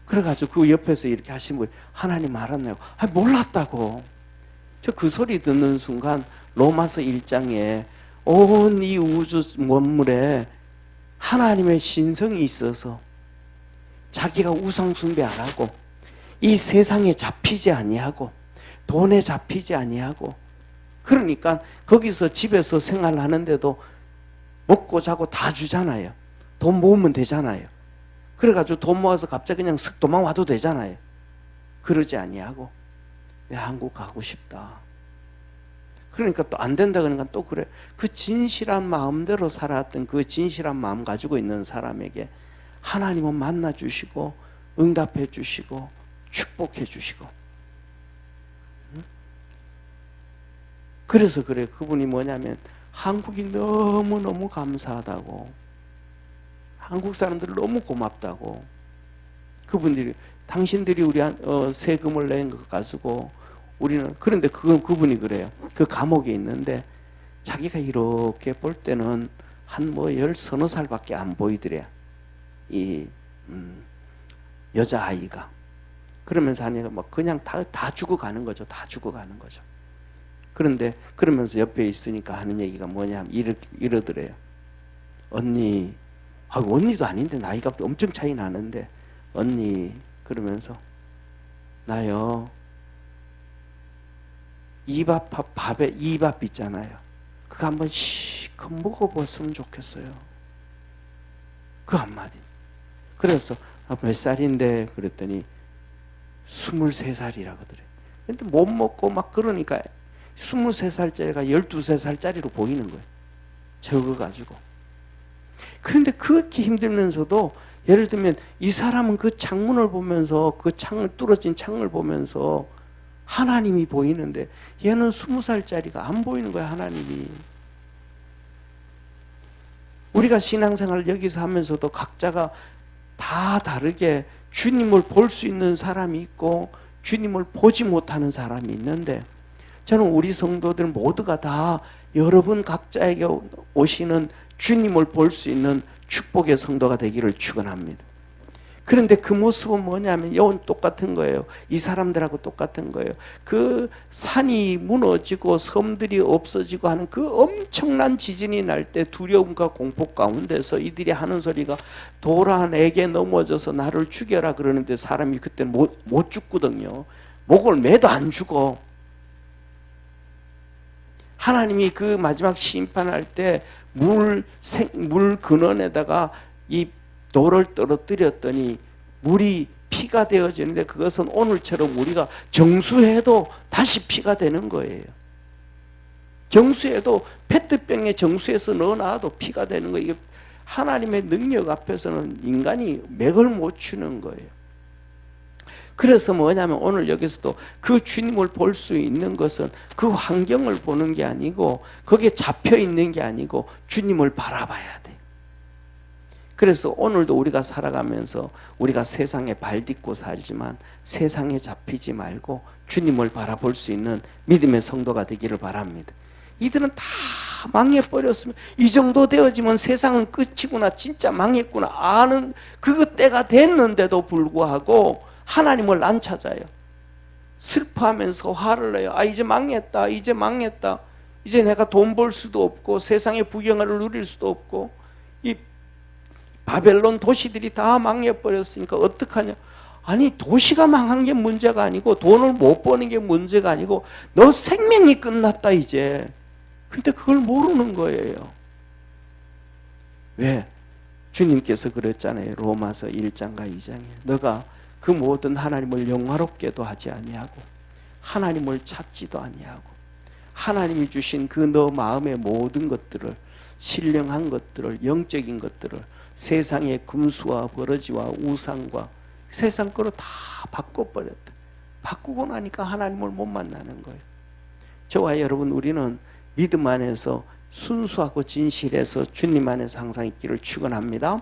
그래가지고 그 옆에서 이렇게 하신 분이 하나님 알았냐고. 아니, 몰랐다고. 저 그 소리 듣는 순간 로마서 1장에 온 이 우주 만물에 하나님의 신성이 있어서 자기가 우상 숭배 안 하고 이 세상에 잡히지 아니하고 돈에 잡히지 아니하고 그러니까 거기서 집에서 생활하는데도 먹고 자고 다 주잖아요. 돈 모으면 되잖아요. 그래가지고 돈 모아서 갑자기 그냥 슥 도망와도 되잖아요. 그러지 아니하고 내 한국 가고 싶다. 그러니까 또 안 된다 그러니까 또 그래. 그 진실한 마음대로 살아왔던 그 진실한 마음 가지고 있는 사람에게 하나님은 만나 주시고 응답해 주시고 축복해 주시고. 그래서 그래. 그분이 뭐냐면 한국이 너무너무 감사하다고, 한국 사람들 너무 고맙다고, 그분들이 당신들이 우리 세금을 낸 것 가지고 우리는, 그런데 그분이 그래요. 그 감옥에 있는데 자기가 이렇게 볼 때는 한 뭐 10서너 살밖에 안 보이더래. 이 여자아이가. 그러면서 하니까 막 그냥 다 죽어가는 거죠. 다 죽어가는 거죠. 그런데 그러면서 옆에 있으니까 하는 얘기가 뭐냐면 이러더래요. 언니, 언니도 아닌데 나이가 엄청 차이 나는데 언니, 그러면서 나요 밥에 이밥 있잖아요. 그거 한번 실컷 먹어봤으면 좋겠어요. 그 한마디. 그래서 몇 살인데 그랬더니 23살이라 그러더래. 근데 못 먹고 막 그러니까 23살짜리가 12살짜리로 보이는 거예요. 적어가지고. 그런데 그렇게 힘들면서도 예를 들면 이 사람은 그 창문을 보면서 그 뚫어진 창을 보면서 하나님이 보이는데 얘는 20살짜리가 안 보이는 거야. 하나님이. 우리가 신앙생활을 여기서 하면서도 각자가 다 다르게 주님을 볼 수 있는 사람이 있고 주님을 보지 못하는 사람이 있는데, 저는 우리 성도들 모두가 다 여러분 각자에게 오시는 주님을 볼 수 있는 축복의 성도가 되기를 축원합니다. 그런데 그 모습은 뭐냐면 여운 똑같은 거예요. 이 사람들하고 똑같은 거예요. 그 산이 무너지고 섬들이 없어지고 하는 그 엄청난 지진이 날 때 두려움과 공포 가운데서 이들이 하는 소리가 돌아 내게 넘어져서 나를 죽여라 그러는데 사람이 그때 못 죽거든요. 목을 매도 안 죽어. 하나님이 그 마지막 심판할 때 물 근원에다가 이 돌을 떨어뜨렸더니 물이 피가 되어지는데, 그것은 오늘처럼 우리가 정수해도 다시 피가 되는 거예요. 정수해도 페트병에 정수해서 넣어놔도 피가 되는 거예요. 이게 하나님의 능력 앞에서는 인간이 맥을 못 추는 거예요. 그래서 뭐냐면 오늘 여기서도 그 주님을 볼 수 있는 것은 그 환경을 보는 게 아니고, 거기에 잡혀 있는 게 아니고 주님을 바라봐야 돼요. 그래서 오늘도 우리가 살아가면서 우리가 세상에 발 딛고 살지만 세상에 잡히지 말고 주님을 바라볼 수 있는 믿음의 성도가 되기를 바랍니다. 이들은 다 망해버렸으면, 이 정도 되어지면 세상은 끝이구나, 진짜 망했구나 아는 그 때가 됐는데도 불구하고 하나님을 안 찾아요. 슬퍼하면서 화를 내요. 아, 이제 망했다, 이제 망했다, 이제 내가 돈 벌 수도 없고 세상의 부경을 누릴 수도 없고 이 바벨론 도시들이 다 망해버렸으니까 어떡하냐. 아니, 도시가 망한 게 문제가 아니고 돈을 못 버는 게 문제가 아니고 너 생명이 끝났다 이제. 근데 그걸 모르는 거예요. 왜? 주님께서 그랬잖아요. 로마서 1장과 2장에 너가 그 모든 하나님을 영화롭게도 하지 아니하고 하나님을 찾지도 아니하고 하나님이 주신 그 너 마음의 모든 것들을, 신령한 것들을, 영적인 것들을 세상의 금수와 버러지와 우상과 세상 거로 다 바꿔버렸다. 바꾸고 나니까 하나님을 못 만나는 거예요. 저와 여러분, 우리는 믿음 안에서 순수하고 진실해서 주님 안에서 항상 있기를 축원합니다.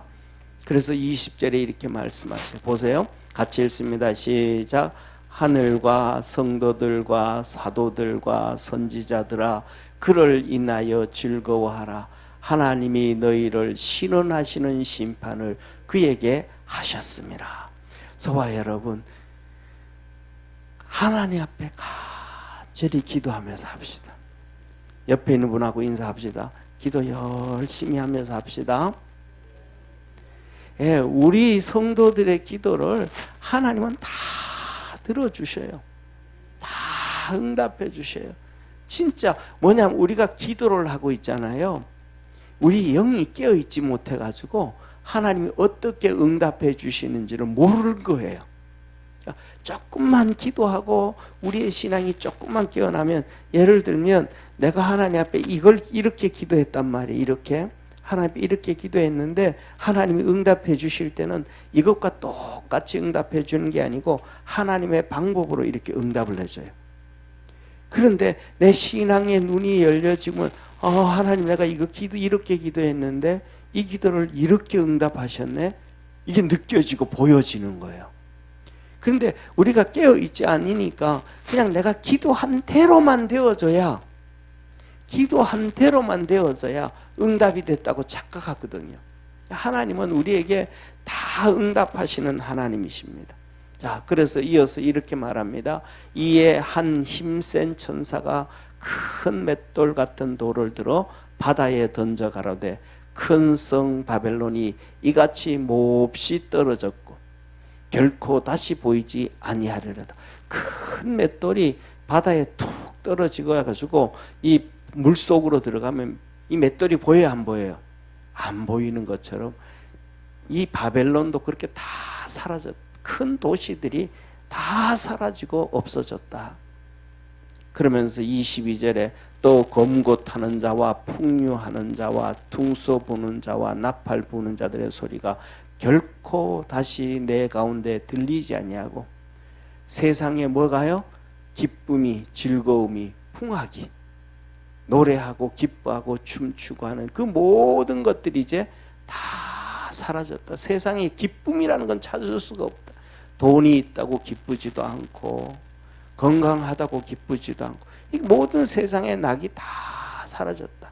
그래서 20절에 이렇게 말씀하세요. 보세요. 같이 읽습니다. 시작. 하늘과 성도들과 사도들과 선지자들아, 그를 인하여 즐거워하라. 하나님이 너희를 신원하시는 심판을 그에게 하셨습니다. 저와 여러분, 하나님 앞에 간절히 기도하면서 합시다. 옆에 있는 분하고 인사합시다. 기도 열심히 하면서 합시다. 예, 우리 성도들의 기도를 하나님은 다 들어주셔요. 다 응답해 주셔요. 진짜 뭐냐면 우리가 기도를 하고 있잖아요. 우리 영이 깨어있지 못해가지고 하나님이 어떻게 응답해 주시는지를 모르는 거예요. 조금만 기도하고 우리의 신앙이 조금만 깨어나면, 예를 들면 내가 하나님 앞에 이걸 이렇게 기도했단 말이에요. 이렇게 하나님 앞에 이렇게 기도했는데 하나님이 응답해 주실 때는 이것과 똑같이 응답해 주는 게 아니고 하나님의 방법으로 이렇게 응답을 해줘요. 그런데 내 신앙의 눈이 열려지면 하나님, 내가 이거 이렇게 기도했는데 이 기도를 이렇게 응답하셨네, 이게 느껴지고 보여지는 거예요. 그런데 우리가 깨어있지 않으니까 그냥 내가 기도한 대로만 되어져야 응답이 됐다고 착각하거든요. 하나님은 우리에게 다 응답하시는 하나님이십니다. 자, 그래서 이어서 이렇게 말합니다. 이에 한 힘센 천사가 큰 맷돌 같은 돌을 들어 바다에 던져 가로되 큰 성 바벨론이 이같이 몹시 떨어졌고 결코 다시 보이지 아니하리로다. 큰 맷돌이 바다에 툭 떨어지고 해가지고 이 물속으로 들어가면 이 맷돌이 보여요, 안 보여요? 안 보이는 것처럼 이 바벨론도 그렇게 다 사라졌다. 큰 도시들이 다 사라지고 없어졌다. 그러면서 22절에 또 검고타는 자와 풍류하는 자와 퉁소 부는 자와 나팔 부는 자들의 소리가 결코 다시 내 가운데 들리지 아니하고 세상에 뭐가요? 기쁨이, 즐거움이, 풍악이, 노래하고 기뻐하고 춤추고 하는 그 모든 것들이 이제 다 사라졌다. 세상에 기쁨이라는 건 찾을 수가 없다. 돈이 있다고 기쁘지도 않고 건강하다고 기쁘지도 않고 이 모든 세상의 낙이 다 사라졌다.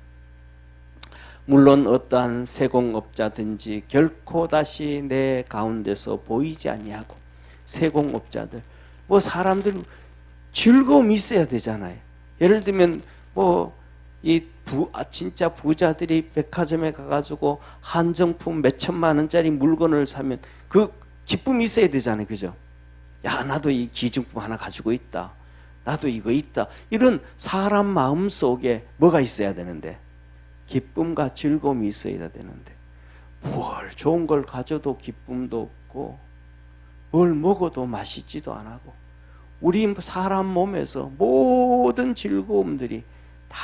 물론 어떠한 세공업자든지 결코 다시 내 가운데서 보이지 아니하고, 세공업자들 뭐 사람들 즐거움이 있어야 되잖아요. 예를 들면 뭐 이 진짜 부자들이 백화점에 가가지고 한정품 몇 천만 원짜리 물건을 사면 그 기쁨이 있어야 되잖아요, 그죠? 야, 나도 이 기중품 하나 가지고 있다. 나도 이거 있다. 이런 사람 마음 속에 뭐가 있어야 되는데? 기쁨과 즐거움이 있어야 되는데, 뭘 좋은 걸 가져도 기쁨도 없고 뭘 먹어도 맛있지도 않고, 우리 사람 몸에서 모든 즐거움들이 다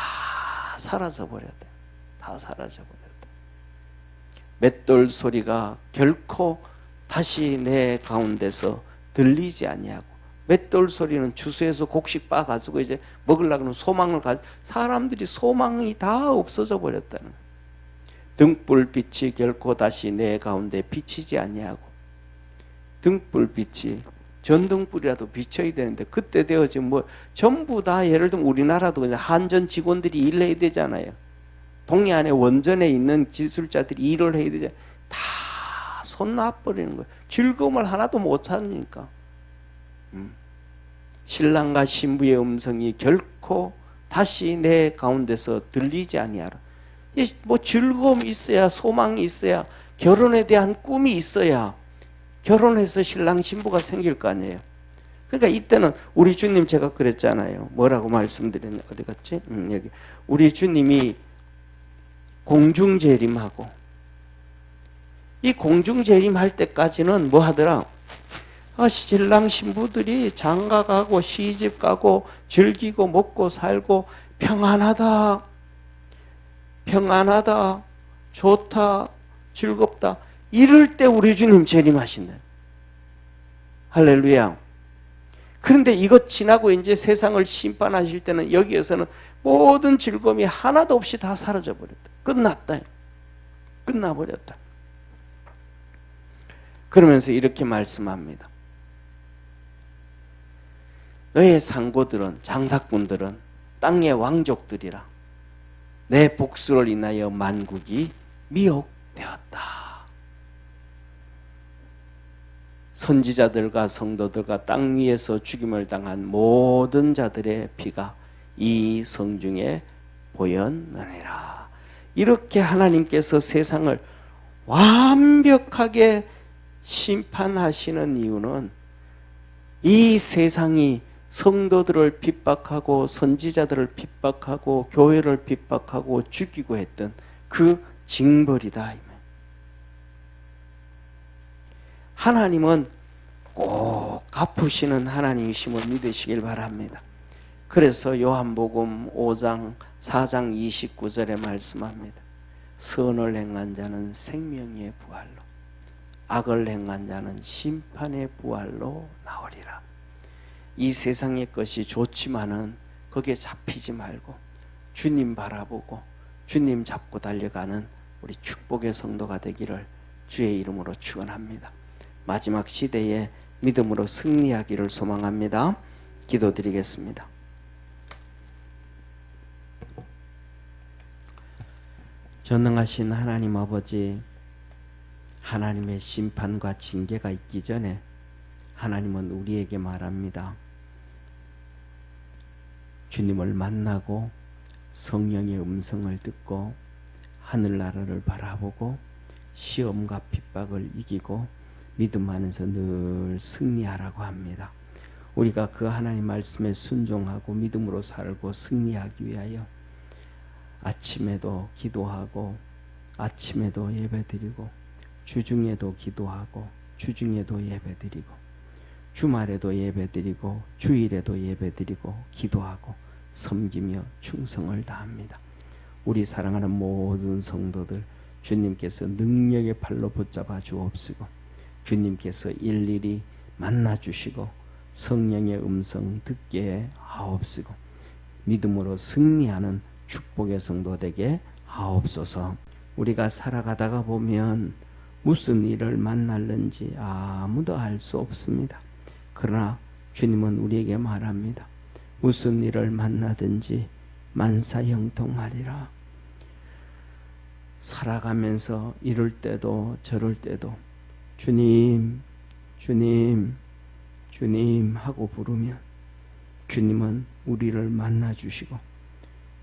사라져 버렸다. 다 사라져 버렸다. 맷돌 소리가 결코 다시 내 가운데서 들리지 아니하고, 맷돌 소리는 주스에서 곡식 빻아 가지고 이제 먹으려고 하는 소망을 사람들이 소망이 다 없어져 버렸다는 거예요. 등불빛이 결코 다시 내 가운데 비치지 아니하고, 등불빛이 전등불이라도 비춰야 되는데 그때 되어지면 뭐 전부 다, 예를 들면 우리나라도 그냥 한전 직원들이 일해야 되잖아요. 동해안에 원전에 있는 기술자들이 일을 해야 되잖아요. 다 손 놔버리는 거예요. 즐거움을 하나도 못 찾으니까. 신랑과 신부의 음성이 결코 다시 내 가운데서 들리지 아니하라. 뭐 즐거움이 있어야, 소망이 있어야, 결혼에 대한 꿈이 있어야 결혼해서 신랑 신부가 생길 거 아니에요. 그러니까 이때는 우리 주님, 제가 그랬잖아요. 뭐라고 말씀드렸냐, 어디 갔지? 여기 우리 주님이 공중재림하고, 이 공중재림할 때까지는 뭐 하더라? 신랑 신부들이 장가 가고 시집 가고 즐기고 먹고 살고 평안하다, 평안하다, 좋다, 즐겁다, 이럴 때 우리 주님 재림하신다. 할렐루야. 그런데 이것 지나고 이제 세상을 심판하실 때는 여기에서는 모든 즐거움이 하나도 없이 다 사라져 버렸다. 끝났다. 끝나버렸다. 그러면서 이렇게 말씀합니다. 너의 상고들은, 장사꾼들은 땅의 왕족들이라. 내 복수를 인하여 만국이 미혹되었다. 선지자들과 성도들과 땅 위에서 죽임을 당한 모든 자들의 피가 이 성중에 보였느니라. 이렇게 하나님께서 세상을 완벽하게 심판하시는 이유는 이 세상이 성도들을 핍박하고 선지자들을 핍박하고 교회를 핍박하고 죽이고 했던 그 징벌이다. 하나님은 꼭 갚으시는 하나님이심을 믿으시길 바랍니다. 그래서 요한복음 5장 4장 29절에 말씀합니다. 선을 행한 자는 생명의 부활로, 악을 행한 자는 심판의 부활로 나오리라. 이 세상의 것이 좋지만은 거기에 잡히지 말고 주님 바라보고 주님 잡고 달려가는 우리 축복의 성도가 되기를 주의 이름으로 축원합니다. 마지막 시대에 믿음으로 승리하기를 소망합니다. 기도드리겠습니다. 전능하신 하나님 아버지, 하나님의 심판과 징계가 있기 전에 하나님은 우리에게 말합니다. 주님을 만나고 성령의 음성을 듣고 하늘나라를 바라보고 시험과 핍박을 이기고 믿음 안에서 늘 승리하라고 합니다. 우리가 그 하나님 말씀에 순종하고 믿음으로 살고 승리하기 위하여 아침에도 기도하고 아침에도 예배드리고 주중에도 기도하고 주중에도 예배드리고 주말에도 예배드리고 주일에도 예배드리고 기도하고 섬기며 충성을 다합니다. 우리 사랑하는 모든 성도들 주님께서 능력의 팔로 붙잡아 주옵시고 주님께서 일일이 만나 주시고 성령의 음성 듣게 하옵시고 믿음으로 승리하는 축복의 성도 되게 하옵소서. 우리가 살아가다가 보면 무슨 일을 만날는지 아무도 알 수 없습니다. 그러나 주님은 우리에게 말합니다. 무슨 일을 만나든지 만사형통하리라. 살아가면서 이럴 때도 저럴 때도 주님, 주님, 주님 하고 부르면 주님은 우리를 만나 주시고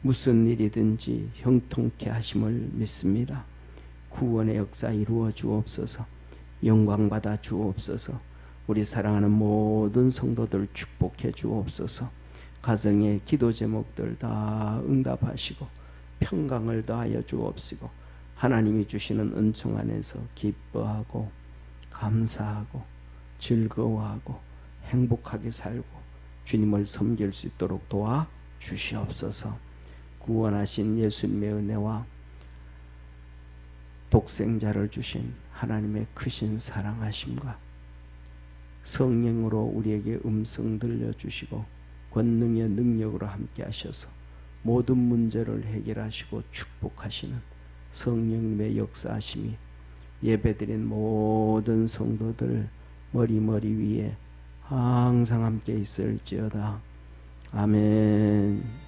무슨 일이든지 형통케 하심을 믿습니다. 구원의 역사 이루어 주옵소서. 영광 받아 주옵소서. 우리 사랑하는 모든 성도들 축복해 주옵소서. 가정의 기도 제목들 다 응답하시고 평강을 더하여 주옵시고 하나님이 주시는 은총 안에서 기뻐하고 감사하고 즐거워하고 행복하게 살고 주님을 섬길 수 있도록 도와 주시옵소서. 구원하신 예수님의 은혜와 독생자를 주신 하나님의 크신 사랑하심과 성령으로 우리에게 음성 들려주시고 권능의 능력으로 함께 하셔서 모든 문제를 해결하시고 축복하시는 성령님의 역사하심이 예배드린 모든 성도들 머리 위에 항상 함께 있을지어다. 아멘.